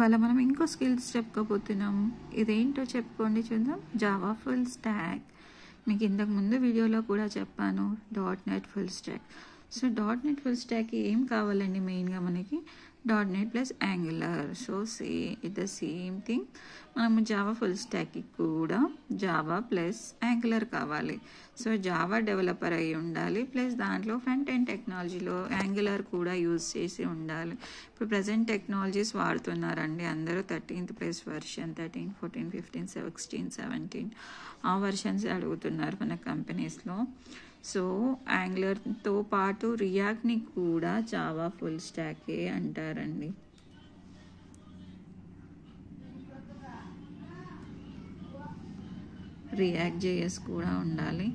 ఇవాళ మనం ఇంకో స్కిల్స్ చెప్పుకోబోతున్నాం. ఇదేంటో చెప్పుకోండి చూద్దాం. Java full stock. మీకు ఇంతకు ముందు వీడియోలో కూడా చెప్పాను .NET full stock. So .NET full stock ఏం కావాలండి? మెయిన్గా మనకి .NET plus angular. So the same thing మనము జావా ఫుల్ స్టాక్కి కూడా జావా ప్లస్ యాంగులర్ కావాలి. సో జావా డెవలపర్ అయి ఉండాలి, ప్లస్ దాంట్లో ఫ్రంట్ ఎండ్ టెక్నాలజీలో యాంగులర్ కూడా యూజ్ చేసి ఉండాలి. ఇప్పుడు ప్రజెంట్ టెక్నాలజీస్ వాడుతున్నారండి అందరూ. 13th ప్లస్ వర్షన్, 13, 14, 15, 16, 17 ఆ వర్షన్స్ అడుగుతున్నారు మన కంపెనీస్లో. సో యాంగులర్తో పాటు రియాక్ట్ని కూడా జావా ఫుల్ స్టాకే అంటారండి. రియాక్ట్ JS కూడా ఉండాలి,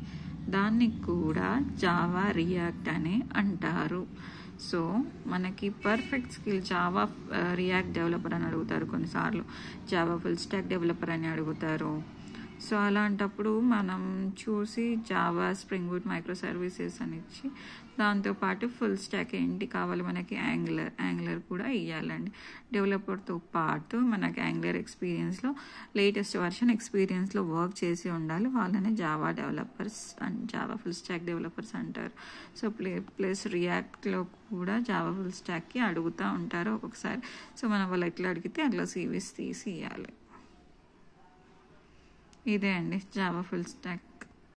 దాన్ని కూడా జావా రియాక్ట్ అని అంటారు. సో మనకి perfect skill Java react developer అని అడుగుతారు, కొన్నిసార్లు జావా ఫుల్ స్టాక్ డెవలపర్ అని అడుగుతారు. సో అలాంటప్పుడు మనం చూసి Java spring boot micro services అని ఇచ్చి దాంతోపాటు ఫుల్ స్టాక్ ఏంటి కావాలి మనకి యాంగులర్ కూడా ఇవ్వాలండి. డెవలపర్తో పాటు మనకి యాంగులర్ ఎక్స్పీరియన్స్లో లేటెస్ట్ వర్షన్ ఎక్స్పీరియన్స్లో వర్క్ చేసి ఉండాలి. వాళ్ళని Java developers and Java full stock developers అంటారు. సో ప్లస్ రియాక్ట్లో కూడా జావా ఫుల్ స్టాక్కి అడుగుతూ ఉంటారు ఒక్కొక్కసారి. సో మనం వాళ్ళు ఎట్లా అడిగితే అట్లా CVs తీసి ఇవ్వాలి. ఇదే అండి జావా ఫుల్ స్టాక్.